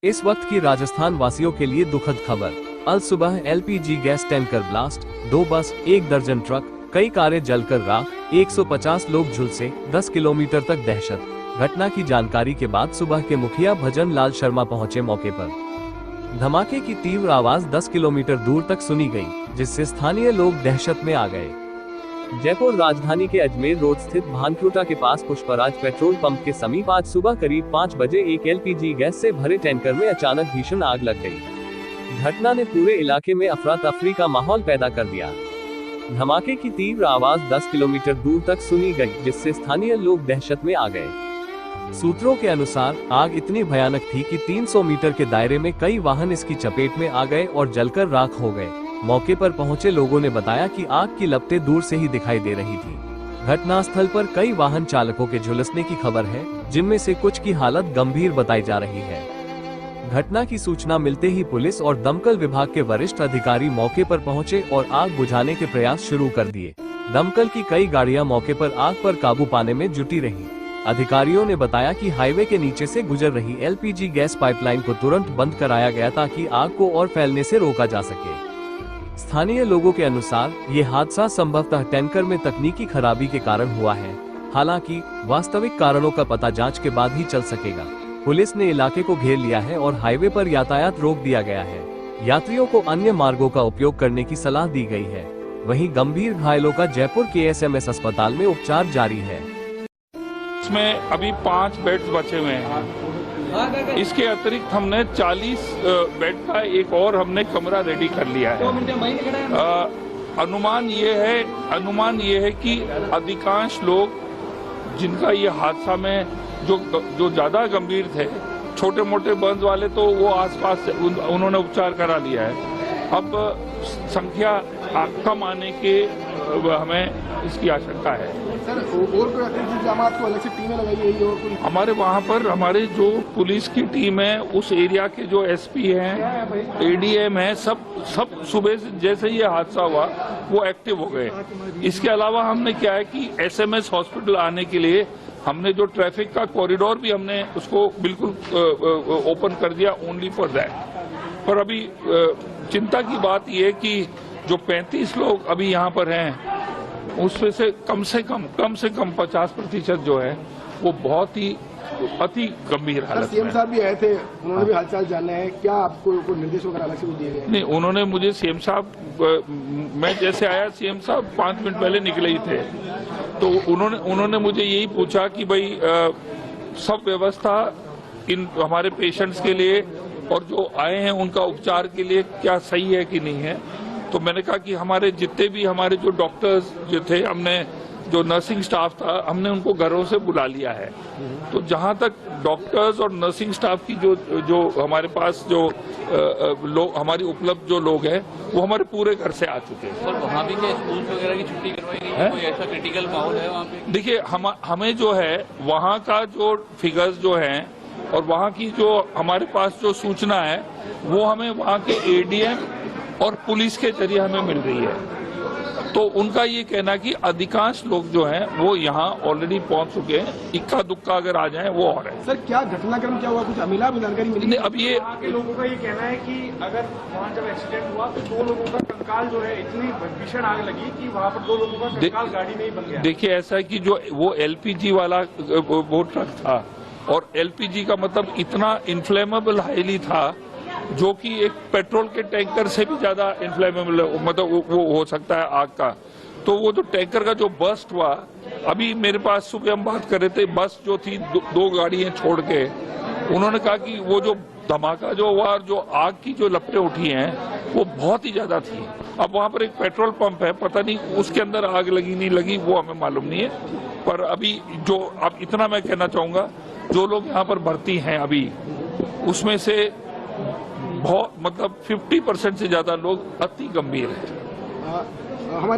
इस वक्त की राजस्थान वासियों के लिए दुखद खबर। अल सुबह एलपीजी गैस टैंकर ब्लास्ट, 2 बस, 1 दर्जन ट्रक, कई कारें जलकर राख, 150 लोग झुलसे, 10 किलोमीटर तक दहशत। घटना की जानकारी के बाद सुबह के मुखिया भजन लाल शर्मा पहुंचे मौके पर। धमाके की तीव्र आवाज 10 किलोमीटर दूर तक सुनी गई, जिससे स्थानीय लोग दहशत में आ गए। जयपुर राजधानी के अजमेर रोड स्थित भानक्यूटा के पास पुष्पराज पेट्रोल पंप के समीप आज सुबह करीब 5 बजे एक एलपीजी गैस से भरे टैंकर में अचानक भीषण आग लग गई। घटना ने पूरे इलाके में अफरा तफरी का माहौल पैदा कर दिया। धमाके की तीव्र आवाज 10 किलोमीटर दूर तक सुनी गई, जिससे स्थानीय लोग दहशत में आ गए। सूत्रों के अनुसार आग इतनी भयानक थी कि 300 मीटर के दायरे में कई वाहन इसकी चपेट में आ गए और जलकर राख हो गए। मौके पर पहुंचे लोगों ने बताया कि आग की लपटें दूर से ही दिखाई दे रही थी। घटनास्थल पर कई वाहन चालकों के झुलसने की खबर है, जिनमें से कुछ की हालत गंभीर बताई जा रही है। घटना की सूचना मिलते ही पुलिस और दमकल विभाग के वरिष्ठ अधिकारी मौके पर पहुंचे और आग बुझाने के प्रयास शुरू कर दिए। दमकल की कई गाड़ियां मौके पर आग पर काबू पाने में जुटी रहीं। अधिकारियों ने बताया कि हाईवे के नीचे से गुजर रही एलपीजी गैस पाइपलाइन को तुरंत बंद कराया गया ताकि आग को और फैलने से रोका जा सके। स्थानीय लोगों के अनुसार ये हादसा संभवतः टैंकर में तकनीकी खराबी के कारण हुआ है। हालांकि वास्तविक कारणों का पता जांच के बाद ही चल सकेगा। पुलिस ने इलाके को घेर लिया है और हाईवे पर यातायात रोक दिया गया है। यात्रियों को अन्य मार्गों का उपयोग करने की सलाह दी गई है। वहीं गंभीर घायलों का जयपुर के एसएमएस अस्पताल में उपचार जारी है। इसमें अभी 5 बेड्स बचे हुए हैं। इसके अतिरिक्त हमने 40 बेड का एक और हमने कमरा रेडी कर लिया है। अनुमान ये है कि अधिकांश लोग जिनका ये हादसा में जो ज्यादा गंभीर थे, छोटे मोटे बर्न्स वाले तो वो आसपास उन्होंने उपचार करा लिया है। अब संख्या कम आने के हमें इसकी आशंका है। सर, और कोई अतिरिक्त जमात को अलग से टीमें लगाई गई और कोई? हमारे वहाँ पर हमारे जो पुलिस की टीम है, उस एरिया के जो एसपी हैं, एडीएम है, सब सुबह से जैसे ये हादसा हुआ वो एक्टिव हो गए। इसके अलावा हमने क्या है कि एसएमएस हॉस्पिटल आने के लिए हमने जो ट्रैफिक का कॉरिडोर भी हमने उसको बिल्कुल ओपन कर दिया, ओनली फॉर दैट। पर अभी चिंता की बात यह है कि जो 35 लोग अभी यहाँ पर हैं, उसमें से कम से कम 50% जो है वो बहुत ही अति गंभीर हालत में। सीएम साहब भी आए थे, उन्होंने भी हालचाल जाना है, क्या आपको कोई निर्देश वगैरह अलग से दिए गए? नहीं, उन्होंने मुझे सीएम साहब, मैं जैसे आया सीएम साहब 5 मिनट पहले निकले ही थे, तो उन्होंने मुझे यही पूछा कि भाई सब व्यवस्था इन हमारे पेशेंट्स के लिए और जो आए हैं उनका उपचार के लिए क्या सही है कि नहीं है। तो मैंने कहा कि हमारे जितने भी हमारे जो डॉक्टर्स जो थे, हमने जो नर्सिंग स्टाफ था, हमने उनको घरों से बुला लिया है। तो जहां तक डॉक्टर्स और नर्सिंग स्टाफ की जो हमारे पास जो लोग हमारी उपलब्ध जो लोग हैं, वो हमारे पूरे घर से आ चुके हैं। सर, वहाँ भी क्या स्कूल वगैरह की छुट्टी करवाई गई है? कोई ऐसा क्रिटिकल माहौल है वहाँ पे? देखिए, हमें जो है वहाँ का जो फिगर्स जो हैं और वहाँ की जो हमारे पास जो सूचना है, वो हमें वहाँ के एडीएम और पुलिस के जरिए हमें मिल रही है। तो उनका ये कहना कि अधिकांश लोग जो हैं वो यहाँ ऑलरेडी पहुंच चुके हैं। इक्का दुक्का अगर आ जाएं वो और है। सर, क्या घटनाक्रम क्या हुआ, कुछ अमिला जानकारी मिली? नहीं, अब ये के लोगों का ये कहना है कि अगर वहाँ जब एक्सीडेंट हुआ तो 2 लोगों का कंकाल जो है, इतनी भीषण आग लगी कि वहाँ पर 2 लोगों का कंकाल गाड़ी में ही बन गया। देखिए, ऐसा है कि जो वो एलपीजी वाला वो ट्रक था, और एलपीजी का मतलब इतना इन्फ्लेमेबल हाईली था जो कि एक पेट्रोल के टैंकर से भी ज्यादा इन्फ्लेमेबल मतलब वो हो सकता है आग का। तो वो जो टैंकर का जो बस्ट हुआ, अभी मेरे पास सुबह हम बात कर रहे थे, बस जो थी 2 गाड़ियां छोड़ के, उन्होंने कहा कि वो जो धमाका जो हुआ और जो आग की जो लपटें उठी हैं वो बहुत ही ज्यादा थी। अब वहां पर एक पेट्रोल पंप है, पता नहीं उसके अंदर आग लगी नहीं लगी वो हमें मालूम नहीं है। पर अभी जो अब इतना मैं कहना चाहूंगा, जो लोग यहाँ पर भर्ती हैं अभी, उसमें से बहुत मतलब 50% से ज्यादा लोग अति गंभीर हैं।